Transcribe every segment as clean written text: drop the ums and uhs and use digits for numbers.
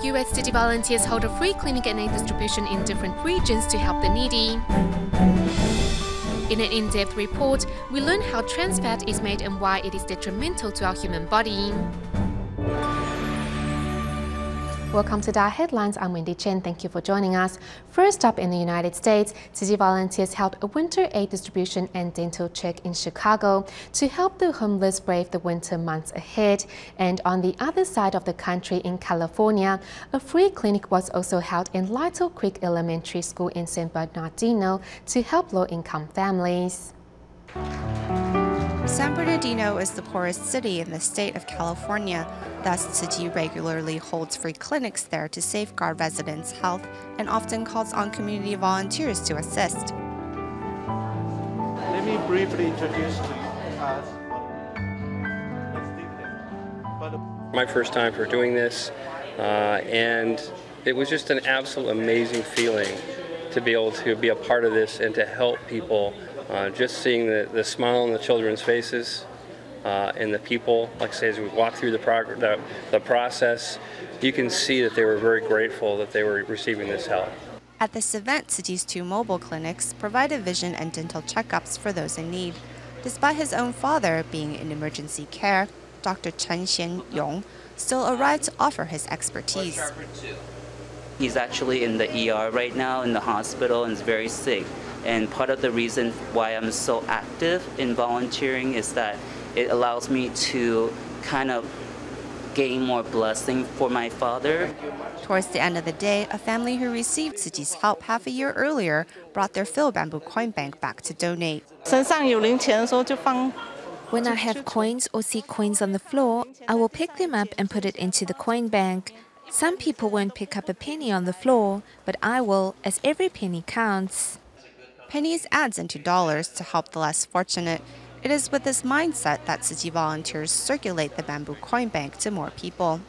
US city volunteers hold a free clinic and aid distribution in different regions to help the needy. In an in-depth report, we learn how trans fat is made and why it is detrimental to our human body. Welcome to DaAi Headlines. I'm Wendy Chen. Thank you for joining us. First up, in the United States, Tzu Chi volunteers held a winter aid distribution and dental check in Chicago to help the homeless brave the winter months ahead. And on the other side of the country, in California, a free clinic was also held in Lytle Creek Elementary School in San Bernardino to help low-income families. San Bernardino is the poorest city in the state of California. Thus, Tzu Chi regularly holds free clinics there to safeguard residents' health and often calls on community volunteers to assist. Let me briefly introduce to us. My first time for doing this, and it was just an absolute amazing feeling to be able to be a part of this and to help people. Just seeing the smile on the children's faces and the people, like I say, as we walk through the process, you can see that they were very grateful that they were receiving this help. At this event, Tzu Chi's 2 mobile clinics provided vision and dental checkups for those in need. Despite his own father being in emergency care, Dr. Chen Xianyong still arrived to offer his expertise. He's actually in the ER right now in the hospital and is very sick. And part of the reason why I'm so active in volunteering is that it allows me to kind of gain more blessing for my father. Towards the end of the day, a family who received Tzu Chi's help half a year earlier brought their Phil bamboo coin bank back to donate. When I have coins or see coins on the floor, I will pick them up and put it into the coin bank. Some people won't pick up a penny on the floor, but I will, as every penny counts. Pennies adds into dollars to help the less fortunate. It is with this mindset that Tzu Chi volunteers circulate the bamboo coin bank to more people.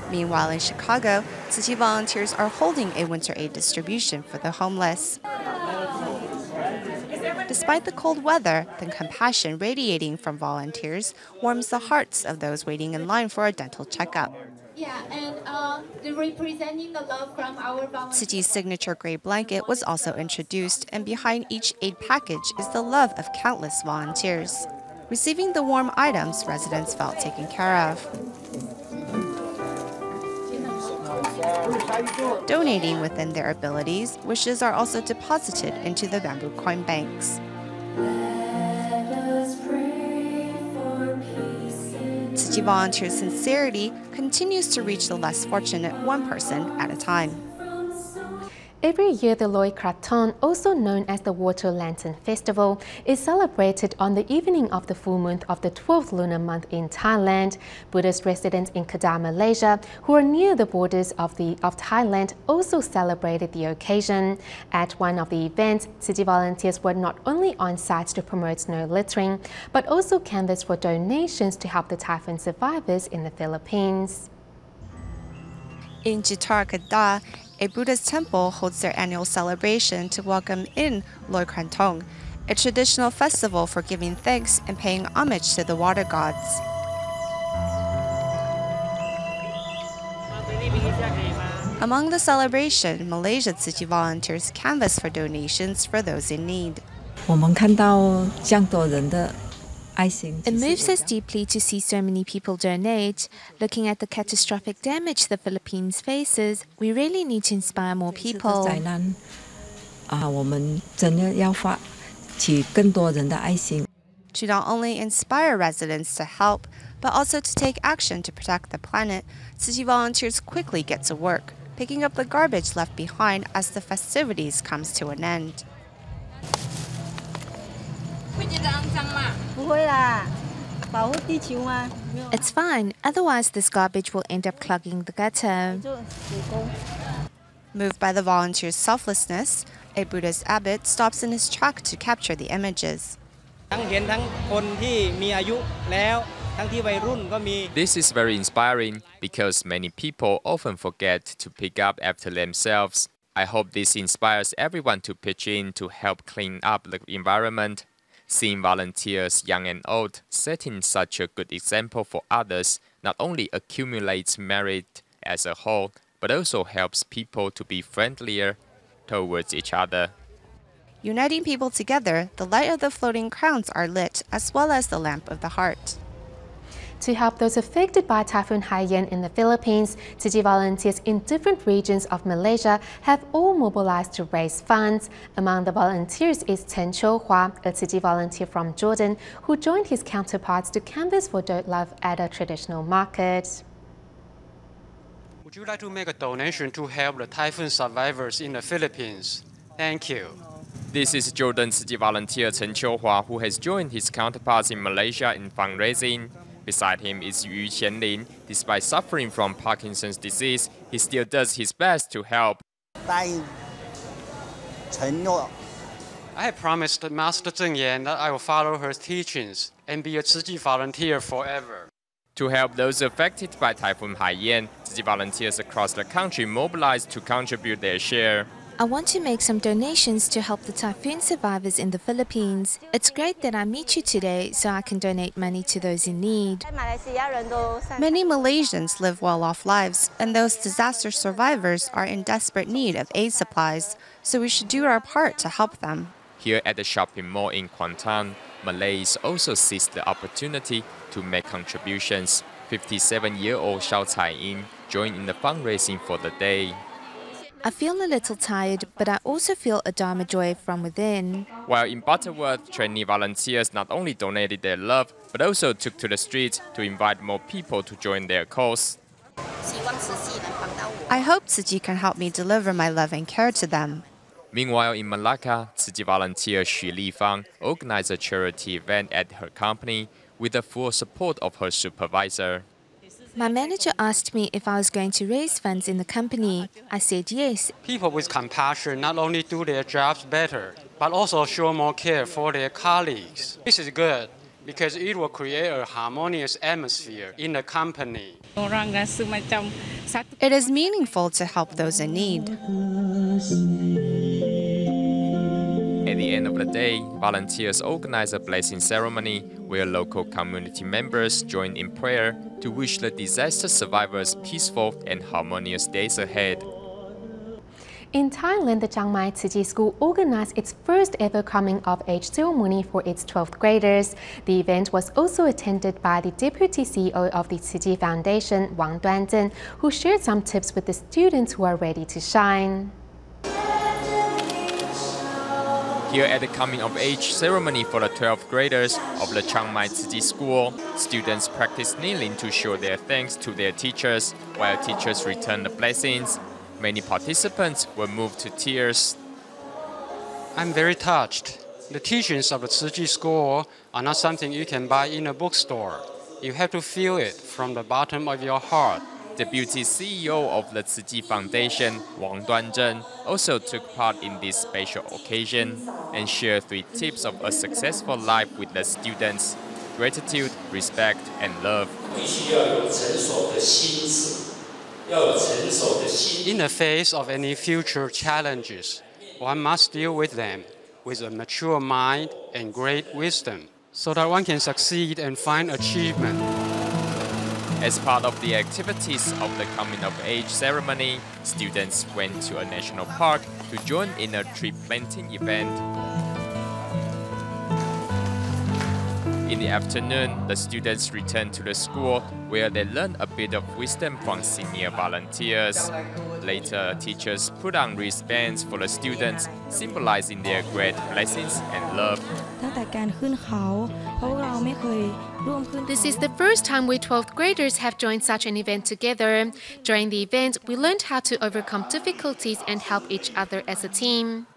Meanwhile, in Chicago, Tzu Chi volunteers are holding a winter aid distribution for the homeless. Despite the cold weather, the compassion radiating from volunteers warms the hearts of those waiting in line for a dental checkup. Yeah, and representing the love from our volunteers. Tzu Chi's signature gray blanket was also introduced, and behind each aid package is the love of countless volunteers. Receiving the warm items, residents felt taken care of. Donating within their abilities, wishes are also deposited into the bamboo coin banks. Tzu Chi volunteers' sincerity continues to reach the less fortunate one person at a time. Every year, the Loi Krathong, also known as the Water Lantern Festival, is celebrated on the evening of the full moon of the 12th lunar month in Thailand. Buddhist residents in Kedah, Malaysia, who are near the borders of Thailand, also celebrated the occasion. At one of the events, Tzu Chi volunteers were not only on site to promote no littering, but also canvassed for donations to help the typhoon survivors in the Philippines. In Jitar, Kedah, a Buddhist temple holds their annual celebration to welcome in Loi Krathong, a traditional festival for giving thanks and paying homage to the water gods. Among the celebration, Malaysia Tzu Chi volunteers canvass for donations for those in need. It moves us deeply to see so many people donate. Looking at the catastrophic damage the Philippines faces, we really need to inspire more people. To not only inspire residents to help, but also to take action to protect the planet, Tzu Chi volunteers quickly get to work, picking up the garbage left behind as the festivities comes to an end. It's fine, otherwise this garbage will end up clogging the gutter. Moved by the volunteers' selflessness, a Buddhist abbot stops in his track to capture the images. This is very inspiring because many people often forget to pick up after themselves. I hope this inspires everyone to pitch in to help clean up the environment. Seeing volunteers, young and old, setting such a good example for others not only accumulates merit as a whole, but also helps people to be friendlier towards each other. Uniting people together, the light of the floating crowns are lit, as well as the lamp of the heart. To help those affected by Typhoon Haiyan in the Philippines, Tzu Chi volunteers in different regions of Malaysia have all mobilized to raise funds. Among the volunteers is Chen Hua, a Tzu Chi volunteer from Jordan, who joined his counterparts to canvass for dirt love at a traditional market. Would you like to make a donation to help the typhoon survivors in the Philippines? Thank you. This is Jordan Tzu Chi volunteer Chen Hua, who has joined his counterparts in Malaysia in fundraising. Beside him is Yu Qianlin. Despite suffering from Parkinson's disease, he still does his best to help. I have promised Master Zheng Yan that I will follow her teachings and be a Tzu Chi volunteer forever. To help those affected by Typhoon Haiyan, Tzu Chi volunteers across the country mobilized to contribute their share. I want to make some donations to help the typhoon survivors in the Philippines. It's great that I meet you today so I can donate money to those in need. Many Malaysians live well-off lives, and those disaster survivors are in desperate need of aid supplies, so we should do our part to help them. Here at the shopping mall in Kuantan, Malays also seized the opportunity to make contributions. 57-year-old Xiao Cai-yin joined in the fundraising for the day. I feel a little tired, but I also feel a dharma joy from within. While in Butterworth, trainee volunteers not only donated their love, but also took to the streets to invite more people to join their cause. I hope Tzu Chi can help me deliver my love and care to them. Meanwhile, in Malacca, Tzu Chi volunteer Xu Lifang organized a charity event at her company with the full support of her supervisor. My manager asked me if I was going to raise funds in the company. I said yes. People with compassion not only do their jobs better, but also show more care for their colleagues. This is good because it will create a harmonious atmosphere in the company. It is meaningful to help those in need. At the end of the day, volunteers organized a blessing ceremony where local community members joined in prayer to wish the disaster survivors peaceful and harmonious days ahead. In Thailand, the Chiang Mai Tzu Chi School organized its first ever coming-of-age ceremony for its 12th graders. The event was also attended by the Deputy CEO of the Tzu Chi Foundation, Wang Duanzhen, who shared some tips with the students who are ready to shine. Here at the coming-of-age ceremony for the 12th graders of the Chiang Mai Tzu Chi School, students practice kneeling to show their thanks to their teachers, while teachers return the blessings. Many participants were moved to tears. I'm very touched. The teachings of the Tzu Chi School are not something you can buy in a bookstore. You have to feel it from the bottom of your heart. Deputy CEO of the Tzu Chi Foundation, Wang Duanzhen, also took part in this special occasion and shared 3 tips of a successful life with the students: gratitude, respect, and love. In the face of any future challenges, one must deal with them with a mature mind and great wisdom, so that one can succeed and find achievement. As part of the activities of the coming-of-age ceremony, students went to a national park to join in a tree planting event. In the afternoon, the students returned to the school where they learned a bit of wisdom from senior volunteers. Later, teachers put on wristbands for the students, symbolizing their great blessings and love. This is the first time we 12th graders have joined such an event together. During the event, we learned how to overcome difficulties and help each other as a team.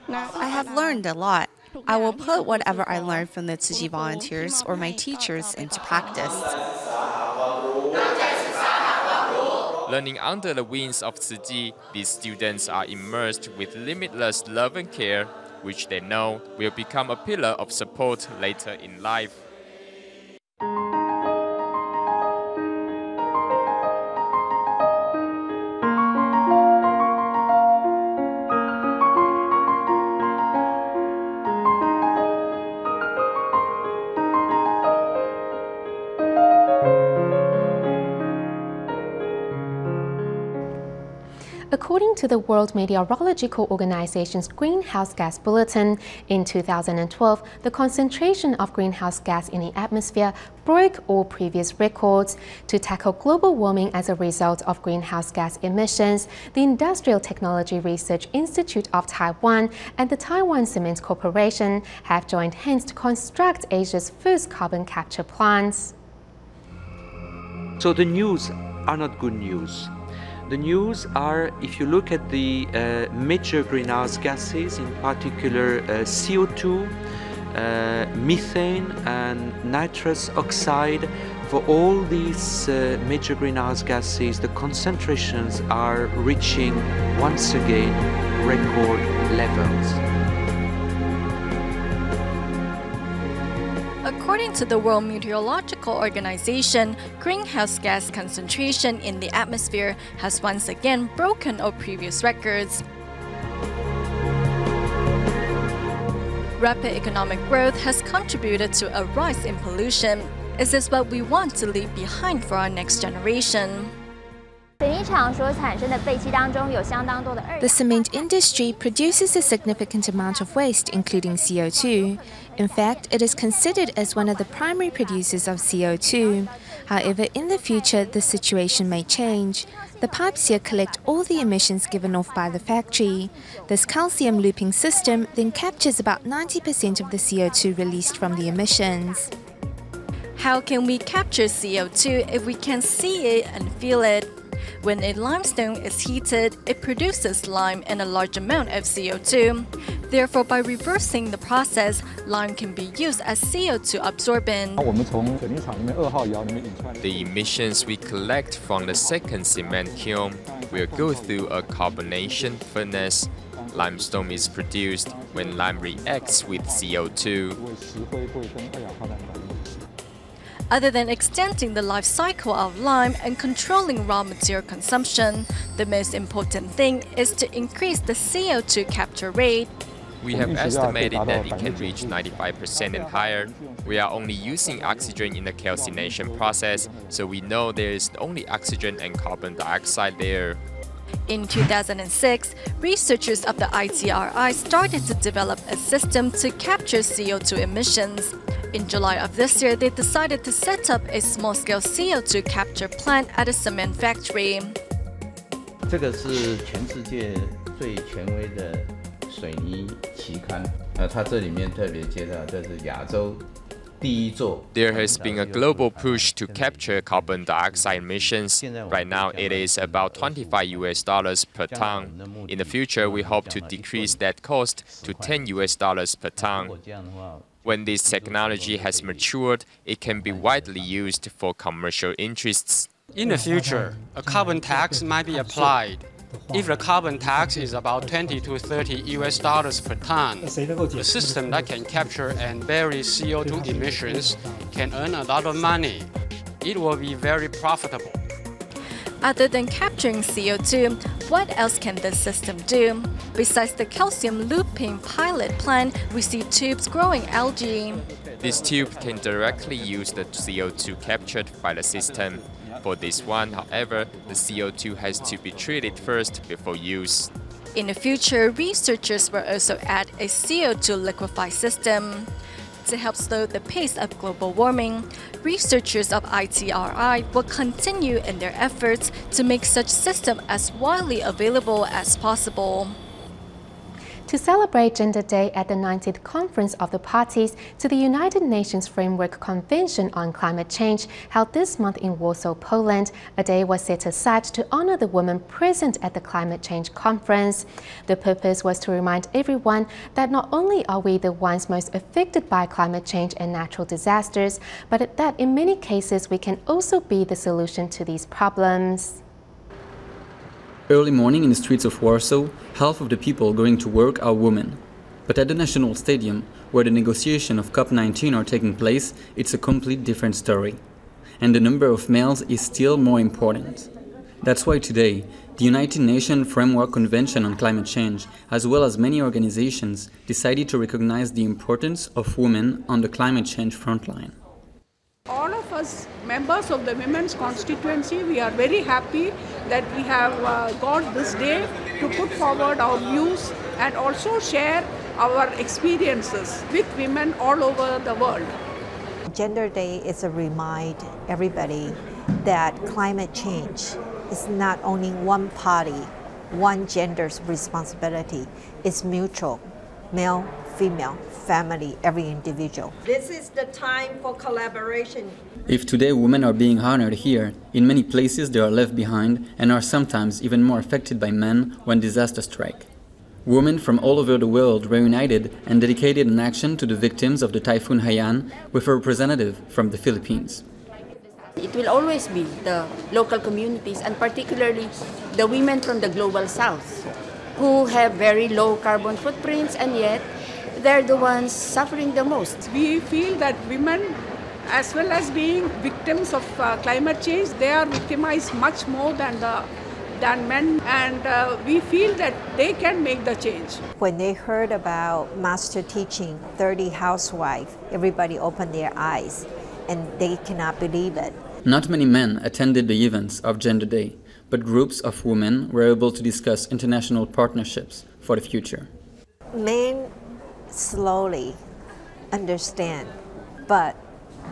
I have learned a lot. I will put whatever I learned from the Tzu Chi volunteers or my teachers into practice. Learning under the wings of Tzu Chi, these students are immersed with limitless love and care, which they know will become a pillar of support later in life. According to the World Meteorological Organization's Greenhouse Gas Bulletin, in 2012, the concentration of greenhouse gas in the atmosphere broke all previous records. To tackle global warming as a result of greenhouse gas emissions, the Industrial Technology Research Institute of Taiwan and the Taiwan Cement Corporation have joined hands to construct Asia's first carbon capture plants. So the news are not good news. The news are, if you look at the major greenhouse gases, in particular CO2, methane and nitrous oxide, for all these major greenhouse gases, the concentrations are reaching once again record levels. According to the World Meteorological Organization, greenhouse gas concentration in the atmosphere has once again broken all previous records. Rapid economic growth has contributed to a rise in pollution. Is this what we want to leave behind for our next generation? The cement industry produces a significant amount of waste, including CO2. In fact, it is considered as one of the primary producers of CO2. However, in the future, the situation may change. The pipes here collect all the emissions given off by the factory. This calcium looping system then captures about 90% of the CO2 released from the emissions. How can we capture CO2 if we can see it and feel it? When a limestone is heated, it produces lime and a large amount of CO2. Therefore, by reversing the process, lime can be used as CO2 absorbent. The emissions we collect from the second cement kiln will go through a carbonation furnace. Limestone is produced when lime reacts with CO2. Other than extending the life cycle of lime and controlling raw material consumption, the most important thing is to increase the CO2 capture rate. We have estimated that it can reach 95% and higher. We are only using oxygen in the calcination process, so we know there is only oxygen and carbon dioxide there. In 2006, researchers of the ITRI started to develop a system to capture CO2 emissions. In July of this year, they decided to set up a small-scale CO2 capture plant at a cement factory. 这个是全世界最权威的水泥期刊。它这里面特别介绍，这是亚洲。There has been a global push to capture carbon dioxide emissions. Right now, it is about $25 per ton. In the future, we hope to decrease that cost to $10 per ton. When this technology has matured, it can be widely used for commercial interests. In the future, a carbon tax might be applied. If the carbon tax is about $20 to $30 per ton, the system that can capture and bury CO2 emissions can earn a lot of money. It will be very profitable. Other than capturing CO2, what else can this system do? Besides the calcium looping pilot plant, we see tubes growing algae. This tube can directly use the CO2 captured by the system. For this one, however, the CO2 has to be treated first before use. In the future, researchers will also add a CO2 liquefy system. To help slow the pace of global warming, researchers of ITRI will continue in their efforts to make such system as widely available as possible. To celebrate Gender Day at the 19th Conference of the Parties to the United Nations Framework Convention on Climate Change held this month in Warsaw, Poland, a day was set aside to honor the women present at the climate change conference. The purpose was to remind everyone that not only are we the ones most affected by climate change and natural disasters, but that in many cases we can also be the solution to these problems. Early morning in the streets of Warsaw, half of the people going to work are women. But at the National Stadium, where the negotiations of COP19 are taking place, it's a complete different story. And the number of males is still more important. That's why today, the United Nations Framework Convention on Climate Change, as well as many organizations, decided to recognize the importance of women on the climate change frontline. All of us as members of the women's constituency, we are very happy that we have got this day to put forward our views and also share our experiences with women all over the world. Gender Day is a reminder everybody that climate change is not only one party, one gender's responsibility. It's mutual, male, female, family, every individual. This is the time for collaboration. If today women are being honored here, in many places they are left behind and are sometimes even more affected by men when disasters strike. Women from all over the world were united and dedicated an action to the victims of the Typhoon Haiyan with a representative from the Philippines. It will always be the local communities and particularly the women from the global south who have very low carbon footprints, and yet they're the ones suffering the most. We feel that women, as well as being victims of climate change, they are victimized much more than men, and we feel that they can make the change. When they heard about master teaching 30 housewives, everybody opened their eyes and they cannot believe it. Not many men attended the events of Gender Day, but groups of women were able to discuss international partnerships for the future. Men slowly understand, but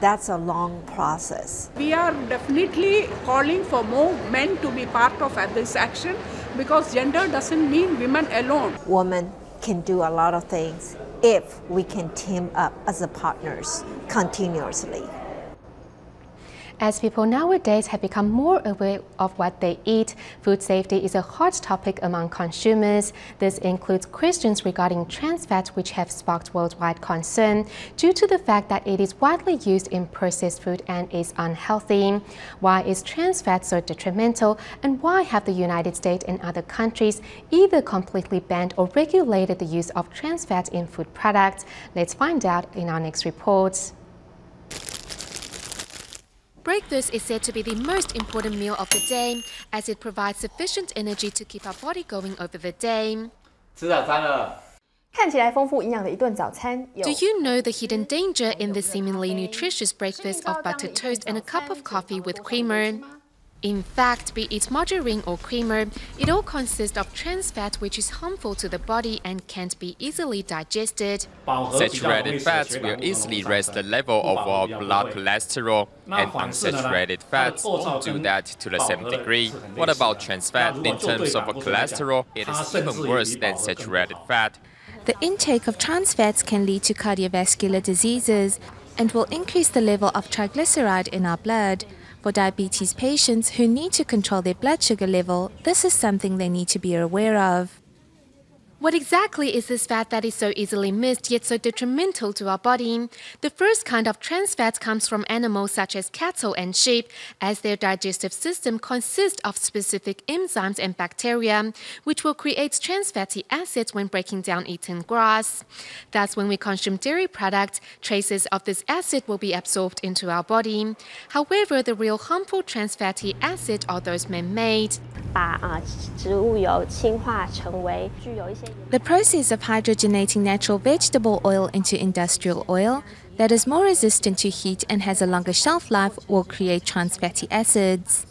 that's a long process. We are definitely calling for more men to be part of this action because gender doesn't mean women alone. Women can do a lot of things if we can team up as partners continuously. As people nowadays have become more aware of what they eat, food safety is a hot topic among consumers. This includes questions regarding trans fats, which have sparked worldwide concern due to the fact that it is widely used in processed food and is unhealthy. Why is trans fat so detrimental, and why have the United States and other countries either completely banned or regulated the use of trans fats in food products? Let's find out in our next report. Breakfast is said to be the most important meal of the day, as it provides sufficient energy to keep our body going over the day. 吃早餐了。看起来丰富营养的一顿早餐。 Do you know the hidden danger in the seemingly nutritious breakfast of buttered toast and a cup of coffee with creamer? In fact, be it margarine or creamer, it all consists of trans fat, which is harmful to the body and can't be easily digested. Saturated fats will easily raise the level of our blood cholesterol, and unsaturated fats won't do that to the same degree. What about trans fat in terms of cholesterol? It is even worse than saturated fat. The intake of trans fats can lead to cardiovascular diseases and will increase the level of triglyceride in our blood. For diabetes patients who need to control their blood sugar level, this is something they need to be aware of. What exactly is this fat that is so easily missed yet so detrimental to our body? The first kind of trans fat comes from animals such as cattle and sheep, as their digestive system consists of specific enzymes and bacteria, which will create trans fatty acids when breaking down eaten grass. Thus, when we consume dairy products, traces of this acid will be absorbed into our body. However, the real harmful trans fatty acids are those man-made. The process of hydrogenating natural vegetable oil into industrial oil that is more resistant to heat and has a longer shelf life will create trans fatty acids.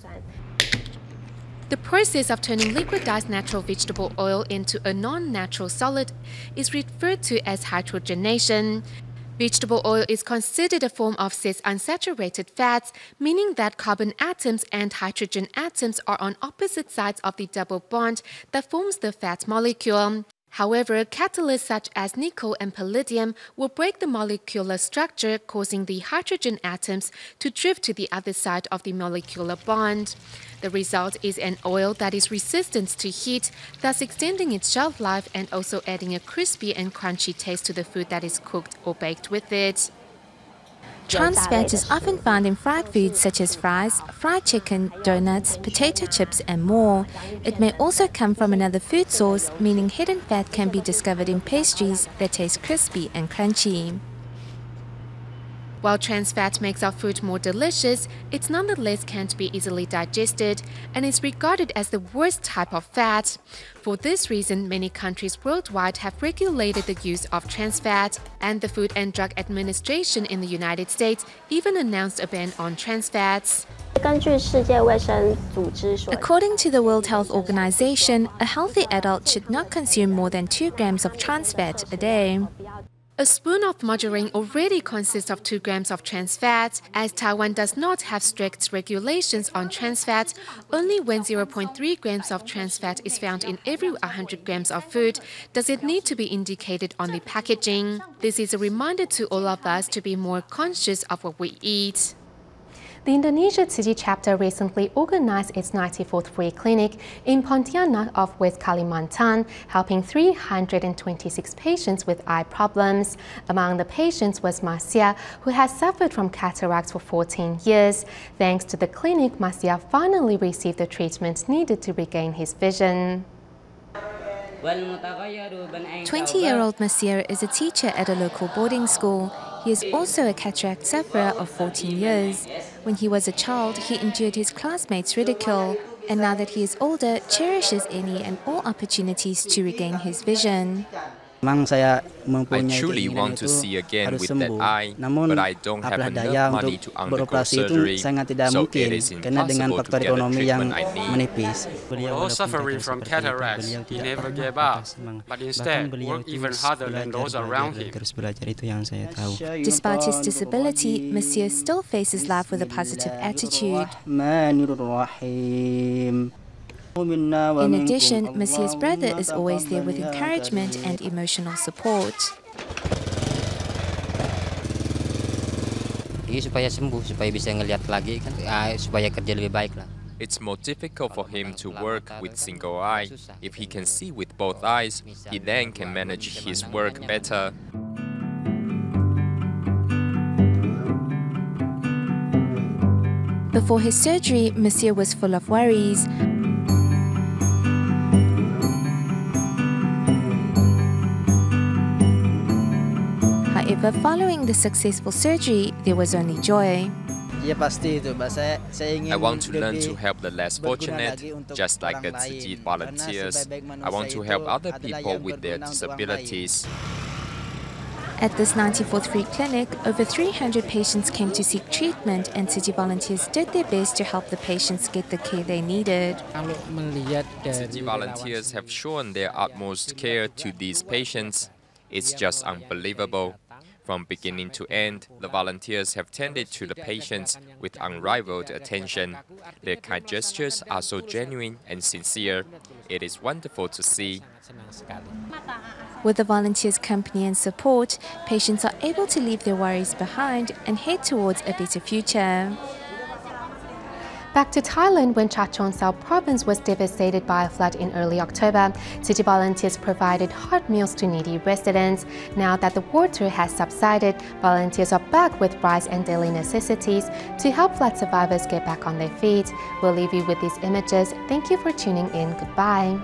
The process of turning liquidized natural vegetable oil into a non-natural solid is referred to as hydrogenation. Vegetable oil is considered a form of cis-unsaturated fats, meaning that carbon atoms and hydrogen atoms are on opposite sides of the double bond that forms the fat molecule. However, catalysts such as nickel and palladium will break the molecular structure, causing the hydrogen atoms to drift to the other side of the molecular bond. The result is an oil that is resistant to heat, thus extending its shelf life and also adding a crispy and crunchy taste to the food that is cooked or baked with it. Trans fat is often found in fried foods such as fries, fried chicken, donuts, potato chips, and more. It may also come from another food source, meaning hidden fat can be discovered in pastries that taste crispy and crunchy. While trans fat makes our food more delicious, it nonetheless can't be easily digested and is regarded as the worst type of fat. For this reason, many countries worldwide have regulated the use of trans fat, and the Food and Drug Administration in the United States even announced a ban on trans fats. According to the World Health Organization, a healthy adult should not consume more than 2 grams of trans fat a day. A spoon of margarine already consists of 2 grams of trans fat. As Taiwan does not have strict regulations on trans fat, only when 0.3 grams of trans fat is found in every 100 grams of food does it need to be indicated on the packaging. This is a reminder to all of us to be more conscious of what we eat. The Indonesia Tzu Chi chapter recently organized its 94th free clinic in Pontianak of West Kalimantan, helping 326 patients with eye problems. Among the patients was Marcia, who has suffered from cataracts for 14 years. Thanks to the clinic, Marcia finally received the treatment needed to regain his vision. 20-year-old Masir is a teacher at a local boarding school. He is also a cataract sufferer of 14 years. When he was a child, he endured his classmates' ridicule, and now that he is older, cherishes any and all opportunities to regain his vision. I truly want to see again with that eye, but I don't have enough money to undergo surgery, so it is impossible to get the treatment I need. Although suffering from cataracts, he never gave up, but instead worked even harder than those around him. Despite his disability, Monsieur still faces life with a positive attitude. In addition, Monsieur's brother is always there with encouragement and emotional support. It's more difficult for him to work with single eye. If he can see with both eyes, he then can manage his work better. Before his surgery, Monsieur was full of worries. However, following the successful surgery, there was only joy. I want to learn to help the less fortunate, just like the Tzu Chi volunteers. I want to help other people with their disabilities. At this 94th free clinic, over 300 patients came to seek treatment, and Tzu Chi volunteers did their best to help the patients get the care they needed. Tzu Chi volunteers have shown their utmost care to these patients. It's just unbelievable. From beginning to end, the volunteers have tended to the patients with unrivaled attention. Their kind gestures are so genuine and sincere. It is wonderful to see. With the volunteers' company and support, patients are able to leave their worries behind and head towards a better future. Back to Thailand, when Chachoengsao province was devastated by a flood in early October, Tzu Chi volunteers provided hot meals to needy residents. Now that the water has subsided, volunteers are back with rice and daily necessities to help flood survivors get back on their feet. We'll leave you with these images. Thank you for tuning in. Goodbye.